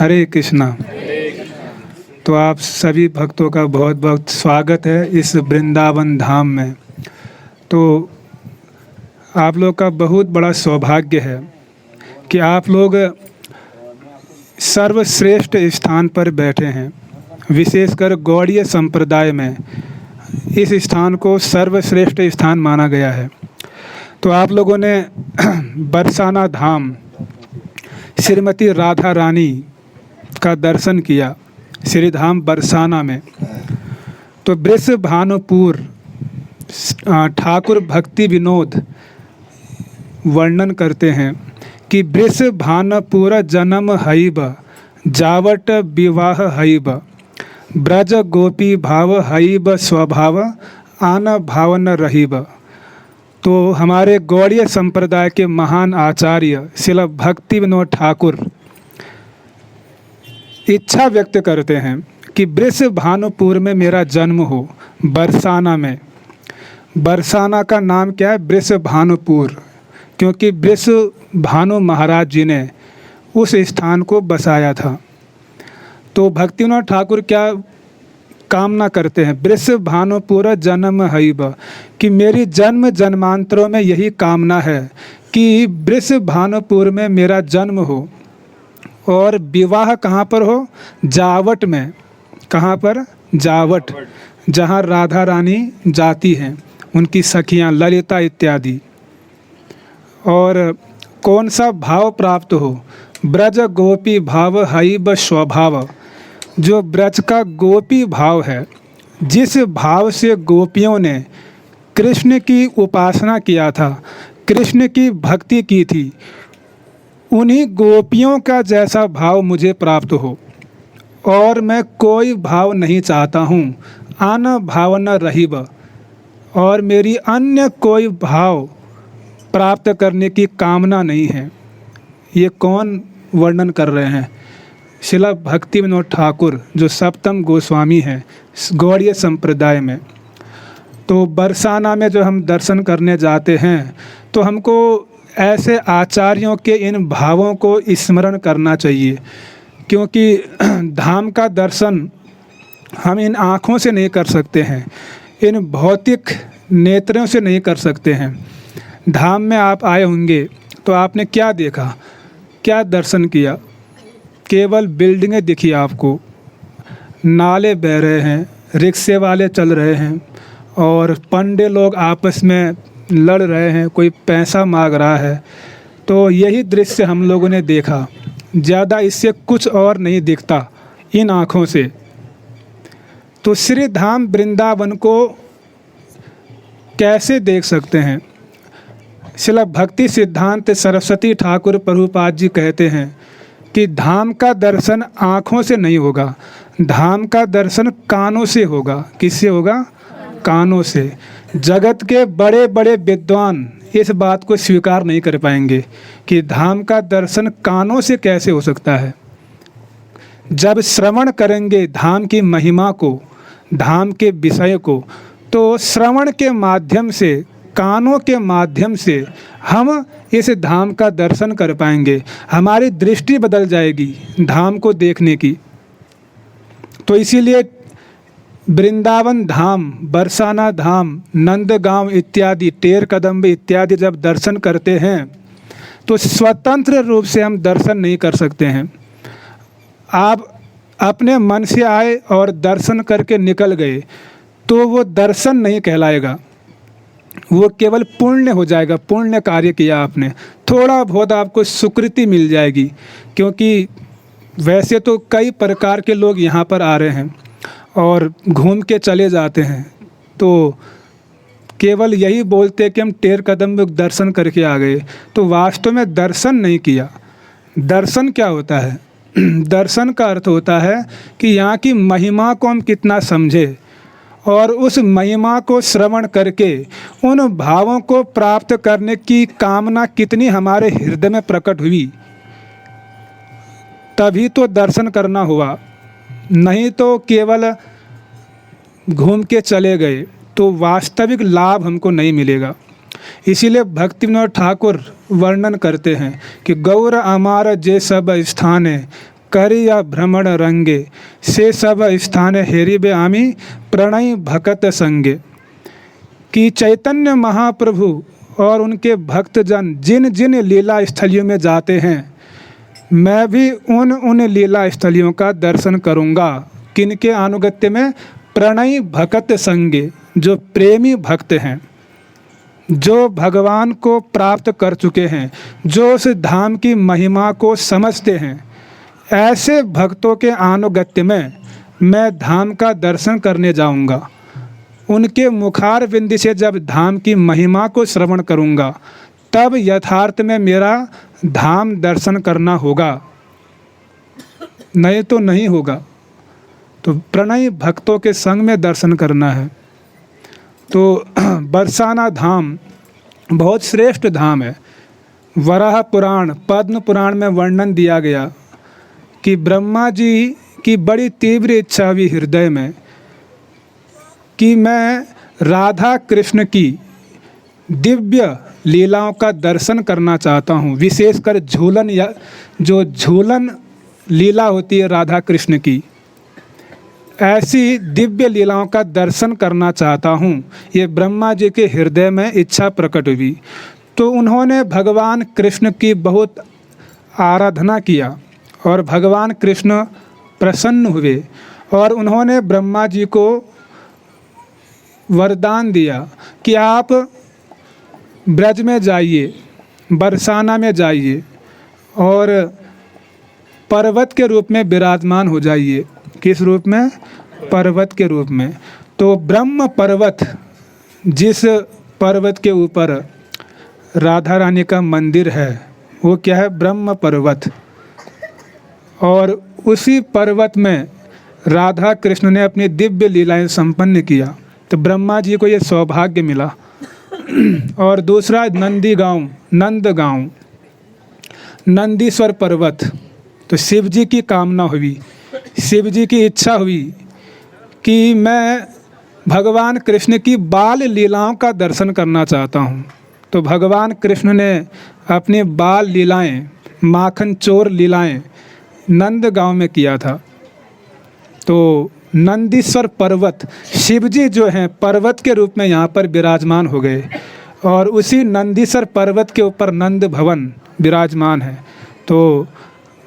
हरे कृष्णा। तो आप सभी भक्तों का बहुत बहुत स्वागत है इस वृंदावन धाम में। तो आप लोग का बहुत बड़ा सौभाग्य है कि आप लोग सर्वश्रेष्ठ स्थान पर बैठे हैं। विशेषकर गौड़ीय संप्रदाय में इस स्थान को सर्वश्रेष्ठ स्थान माना गया है। तो आप लोगों ने बरसाना धाम श्रीमती राधा रानी का दर्शन किया श्रीधाम बरसाना में। तो वृषभानुपुर ठाकुर भक्ति विनोद वर्णन करते हैं कि वृषभानुपुर जन्म हईब जावट विवाह हईब ब्रज गोपी भाव हईब स्वभाव आन भावन रहीब। तो हमारे गौड़ीय संप्रदाय के महान आचार्य श्रील भक्ति विनोद ठाकुर इच्छा व्यक्त करते हैं कि वृषभानुपुर में मेरा जन्म हो, बरसाना में। बरसाना का नाम क्या है? वृषभानुपुर, क्योंकि वृषभानु महाराज जी ने उस स्थान को बसाया था। तो भक्ति विनोद ठाकुर क्या कामना करते हैं? वृषभानुपुर जन्म हईब, कि मेरी जन्म जन्मांतरों में यही कामना है कि वृषभानुपुर में मेरा जन्म हो और विवाह कहाँ पर हो? जावट में। कहाँ पर? जावट, जहाँ राधा रानी जाती हैं, उनकी सखियाँ ललिता इत्यादि। और कौन सा भाव प्राप्त हो? ब्रज गोपी भाव हईब स्वभाव, जो ब्रज का गोपी भाव है, जिस भाव से गोपियों ने कृष्ण की उपासना किया था, कृष्ण की भक्ति की थी, उन्हीं गोपियों का जैसा भाव मुझे प्राप्त हो। और मैं कोई भाव नहीं चाहता हूँ, आन भावन रहीब, और मेरी अन्य कोई भाव प्राप्त करने की कामना नहीं है। ये कौन वर्णन कर रहे हैं? श्रील भक्ति विनोद ठाकुर, जो सप्तम गोस्वामी हैं गौड़ीय संप्रदाय में। तो बरसाना में जो हम दर्शन करने जाते हैं, तो हमको ऐसे आचार्यों के इन भावों को स्मरण करना चाहिए, क्योंकि धाम का दर्शन हम इन आँखों से नहीं कर सकते हैं, इन भौतिक नेत्रों से नहीं कर सकते हैं। धाम में आप आए होंगे तो आपने क्या देखा, क्या दर्शन किया? केवल बिल्डिंगें दिखी आपको, नाले बह रहे हैं, रिक्शे वाले चल रहे हैं, और पंडे लोग आपस में लड़ रहे हैं, कोई पैसा मांग रहा है। तो यही दृश्य हम लोगों ने देखा, ज़्यादा इससे कुछ और नहीं दिखता इन आँखों से। तो श्री धाम वृंदावन को कैसे देख सकते हैं? श्रील भक्ति सिद्धांत सरस्वती ठाकुर प्रभुपाद जी कहते हैं कि धाम का दर्शन आँखों से नहीं होगा, धाम का दर्शन कानों से होगा। किससे होगा? कानों से। जगत के बड़े बड़े विद्वान इस बात को स्वीकार नहीं कर पाएंगे कि धाम का दर्शन कानों से कैसे हो सकता है। जब श्रवण करेंगे धाम की महिमा को, धाम के विषय को, तो श्रवण के माध्यम से, कानों के माध्यम से हम इस धाम का दर्शन कर पाएंगे। हमारी दृष्टि बदल जाएगी धाम को देखने की। तो इसीलिए वृंदावन धाम, बरसाना धाम, नंदगांव इत्यादि, टेर कदम्ब इत्यादि जब दर्शन करते हैं तो स्वतंत्र रूप से हम दर्शन नहीं कर सकते हैं। आप अपने मन से आए और दर्शन करके निकल गए तो वो दर्शन नहीं कहलाएगा, वो केवल पुण्य हो जाएगा। पुण्य कार्य किया आपने, थोड़ा बहुत आपको सुकृति मिल जाएगी, क्योंकि वैसे तो कई प्रकार के लोग यहाँ पर आ रहे हैं और घूम के चले जाते हैं, तो केवल यही बोलते कि हम टेर कदम दर्शन करके आ गए, तो वास्तव में दर्शन नहीं किया। दर्शन क्या होता है? दर्शन का अर्थ होता है कि यहाँ की महिमा को हम कितना समझे और उस महिमा को श्रवण करके उन भावों को प्राप्त करने की कामना कितनी हमारे हृदय में प्रकट हुई, तभी तो दर्शन करना हुआ। नहीं तो केवल घूम के चले गए तो वास्तविक लाभ हमको नहीं मिलेगा। इसीलिए भक्ति विनोद ठाकुर वर्णन करते हैं कि गौर अमार जे सब स्थाने करिया भ्रमण रंगे, से सब स्थान हेरिबे आमी प्रणय भकत संगे। कि चैतन्य महाप्रभु और उनके भक्तजन जिन जिन लीला स्थलियों में जाते हैं, मैं भी उन लीला स्थलियों का दर्शन करूँगा। किनके अनुगत्य में? प्रणयी भक्त संगे, जो प्रेमी भक्त हैं, जो भगवान को प्राप्त कर चुके हैं, जो उस धाम की महिमा को समझते हैं, ऐसे भक्तों के अनुगत्य में मैं धाम का दर्शन करने जाऊंगा। उनके मुखार बिंद से जब धाम की महिमा को श्रवण करूंगा, तब यथार्थ में मेरा धाम दर्शन करना होगा, नहीं तो नहीं होगा। तो प्रणयी भक्तों के संग में दर्शन करना है। तो बरसाना धाम बहुत श्रेष्ठ धाम है। वराह पुराण, पद्म पुराण में वर्णन दिया गया कि ब्रह्मा जी की बड़ी तीव्र इच्छा हुई हृदय में कि मैं राधा कृष्ण की दिव्य लीलाओं का दर्शन करना चाहता हूँ। विशेषकर झूलन, या जो झूलन लीला होती है राधा कृष्ण की, ऐसी दिव्य लीलाओं का दर्शन करना चाहता हूँ। ये ब्रह्मा जी के हृदय में इच्छा प्रकट हुई। तो उन्होंने भगवान कृष्ण की बहुत आराधना किया और भगवान कृष्ण प्रसन्न हुए और उन्होंने ब्रह्मा जी को वरदान दिया कि आप ब्रज में जाइए, बरसाना में जाइए और पर्वत के रूप में विराजमान हो जाइए। किस रूप में? पर्वत के रूप में। तो ब्रह्म पर्वत, जिस पर्वत के ऊपर राधा रानी का मंदिर है, वो क्या है? ब्रह्म पर्वत। और उसी पर्वत में राधा कृष्ण ने अपनी दिव्य लीलाएं संपन्न किया। तो ब्रह्मा जी को ये सौभाग्य मिला। और दूसरा नंदीगांव, नंदगांव, नंदीश्वर पर्वत। तो शिव जी की कामना हुई, शिव जी की इच्छा हुई कि मैं भगवान कृष्ण की बाल लीलाओं का दर्शन करना चाहता हूँ। तो भगवान कृष्ण ने अपनी बाल लीलाएं, माखन चोर लीलाएं नंदगांव में किया था। तो नंदीश्वर पर्वत, शिव जी जो हैं पर्वत के रूप में यहाँ पर विराजमान हो गए और उसी नंदीश्वर पर्वत के ऊपर नंद भवन विराजमान है। तो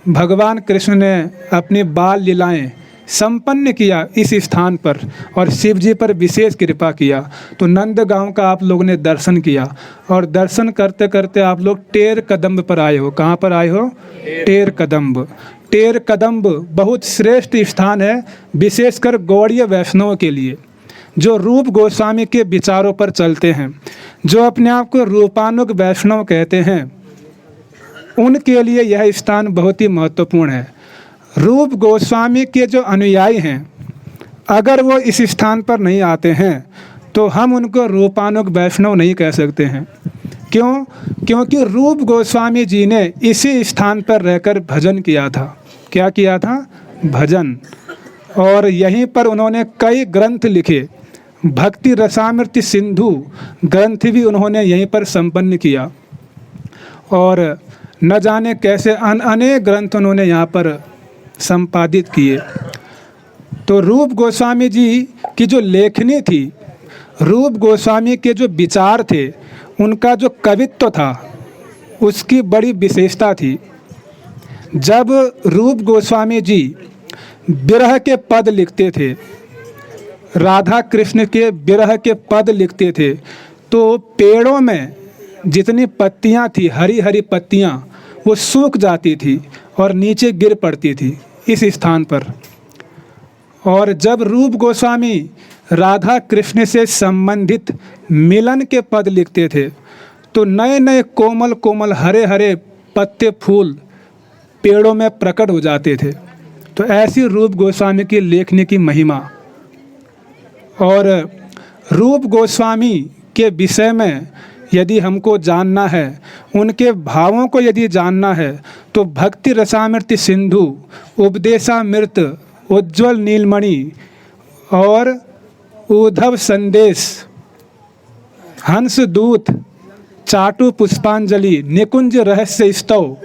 भगवान कृष्ण ने अपनी बाल लीलाएं संपन्न किया इस स्थान पर और शिव जी पर विशेष कृपा किया। तो नंदगांव का आप लोगों ने दर्शन किया और दर्शन करते करते आप लोग टेर कदम्ब पर आए हो। कहाँ पर आए हो? टेर कदम्ब। टेर कदम्ब बहुत श्रेष्ठ स्थान है, विशेषकर गौड़ीय वैष्णव के लिए, जो रूप गोस्वामी के विचारों पर चलते हैं, जो अपने आप को रूपानुग वैष्णव कहते हैं। उनके लिए यह स्थान बहुत ही महत्वपूर्ण है। रूप गोस्वामी के जो अनुयायी हैं, अगर वो इस स्थान पर नहीं आते हैं तो हम उनको रूपानुग वैष्णव नहीं कह सकते हैं। क्यों? क्योंकि रूप गोस्वामी जी ने इसी स्थान पर रहकर भजन किया था। क्या किया था? भजन। और यहीं पर उन्होंने कई ग्रंथ लिखे। भक्ति रसामृत सिंधु ग्रंथ भी उन्होंने यहीं पर संपन्न किया और न जाने कैसे अनेक ग्रंथ उन्होंने यहाँ पर संपादित किए। तो रूप गोस्वामी जी की जो लेखनी थी, रूप गोस्वामी के जो विचार थे, उनका जो कवित्व था, उसकी बड़ी विशेषता थी। जब रूप गोस्वामी जी विरह के पद लिखते थे, राधा कृष्ण के विरह के पद लिखते थे, तो पेड़ों में जितनी पत्तियां थी, हरी हरी पत्तियां, वो सूख जाती थी और नीचे गिर पड़ती थी इस स्थान पर। और जब रूप गोस्वामी राधा कृष्ण से संबंधित मिलन के पद लिखते थे, तो नए नए कोमल कोमल हरे हरे पत्ते फूल पेड़ों में प्रकट हो जाते थे। तो ऐसी रूप गोस्वामी की लेखनी की महिमा। और रूप गोस्वामी के विषय में यदि हमको जानना है, उनके भावों को यदि जानना है, तो भक्ति रसामृत सिंधु, उपदेशामृत, उज्ज्वल नीलमणि और उद्धव संदेश, हंस दूत, चाटु पुष्पांजलि, निकुंज रहस्य स्तव,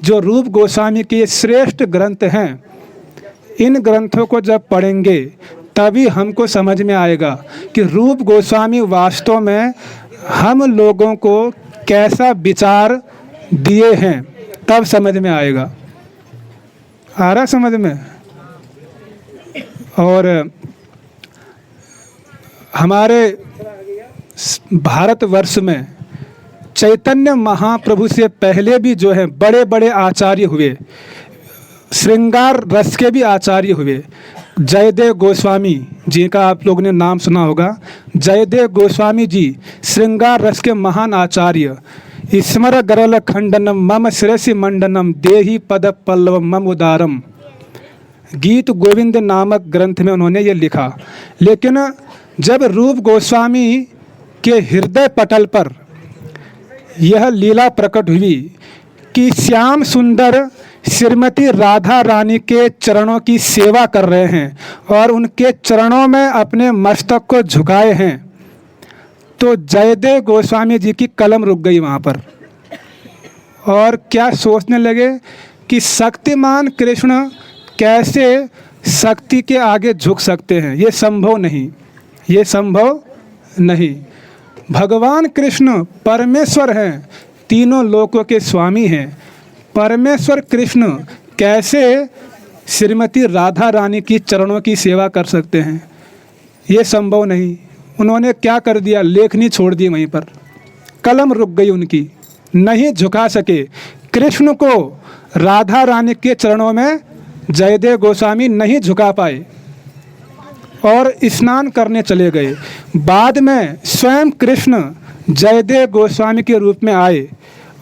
जो रूप गोस्वामी के श्रेष्ठ ग्रंथ हैं, इन ग्रंथों को जब पढ़ेंगे तभी हमको समझ में आएगा कि रूप गोस्वामी वास्तव में हम लोगों को कैसा विचार दिए हैं, तब समझ में आएगा। आ रहा समझ में? और हमारे भारतवर्ष में चैतन्य महाप्रभु से पहले भी जो है बड़े बड़े आचार्य हुए, श्रृंगार रस के भी आचार्य हुए। जयदेव गोस्वामी जी का आप लोगों ने नाम सुना होगा। जयदेव गोस्वामी जी श्रृंगार रस के महान आचार्य। स्मर गरल खंडनम मम शिरसि मंडनम देहि पद पल्लव मम उदारम, गीत गोविंद नामक ग्रंथ में उन्होंने ये लिखा। लेकिन जब रूप गोस्वामी के हृदय पटल पर यह लीला प्रकट हुई कि श्याम सुंदर श्रीमती राधा रानी के चरणों की सेवा कर रहे हैं और उनके चरणों में अपने मस्तक को झुकाए हैं, तो जयदेव गोस्वामी जी की कलम रुक गई वहाँ पर। और क्या सोचने लगे कि शक्तिमान कृष्ण कैसे शक्ति के आगे झुक सकते हैं, ये संभव नहीं, ये संभव नहीं। भगवान कृष्ण परमेश्वर हैं, तीनों लोकों के स्वामी हैं। परमेश्वर कृष्ण कैसे श्रीमती राधा रानी की चरणों की सेवा कर सकते हैं, ये संभव नहीं। उन्होंने क्या कर दिया, लेखनी छोड़ दी वहीं पर, कलम रुक गई उनकी, नहीं झुका सके। कृष्ण को राधा रानी के चरणों में जयदेव गोस्वामी नहीं झुका पाए और स्नान करने चले गए। बाद में स्वयं कृष्ण जयदेव गोस्वामी के रूप में आए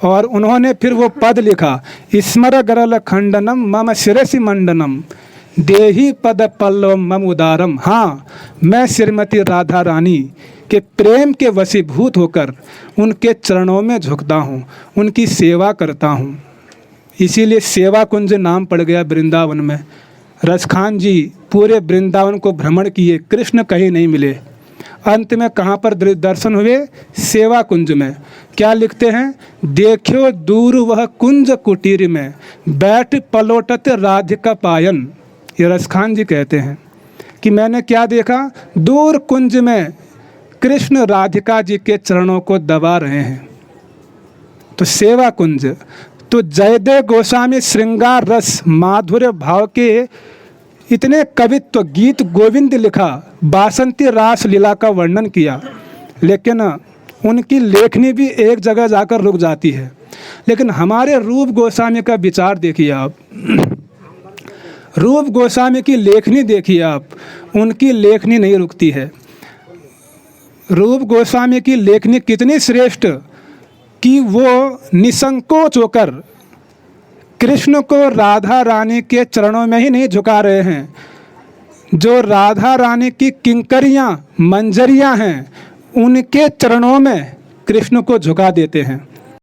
और उन्होंने फिर वो पद लिखा, स्मर गरल खंडनम मम शिरसि मंडनम देहि पद पल्लव मम उदारम। हाँ, मैं श्रीमती राधा रानी के प्रेम के वशीभूत होकर उनके चरणों में झुकता हूँ, उनकी सेवा करता हूँ। इसीलिए सेवा कुंज नाम पड़ गया वृंदावन में। रसखान जी पूरे वृंदावन को भ्रमण किए, कृष्ण कहीं नहीं मिले। अंत में कहाँ पर दर्शन हुए, सेवा कुंज में। क्या लिखते हैं, देखियो दूर वह कुंज कुटीर में बैठ पलोटत राधिका पायन। ये रसखान जी कहते हैं कि मैंने क्या देखा, दूर कुंज में कृष्ण राधिका जी के चरणों को दबा रहे हैं। तो सेवा कुंज। तो जयदेव गोस्वामी श्रृंगार रस माधुर्य भाव के इतने कवित्व, गीत गोविंद लिखा, बासंती रास लीला का वर्णन किया, लेकिन उनकी लेखनी भी एक जगह जाकर रुक जाती है। लेकिन हमारे रूप गोस्वामी का विचार देखिए आप, रूप गोस्वामी की लेखनी देखिए आप, उनकी लेखनी नहीं रुकती है। रूप गोस्वामी की लेखनी कितनी श्रेष्ठ कि वो निसंकोच होकर कृष्ण को राधा रानी के चरणों में ही नहीं झुका रहे हैं, जो राधा रानी की किंकरियाँ मंजरियाँ हैं उनके चरणों में कृष्ण को झुका देते हैं।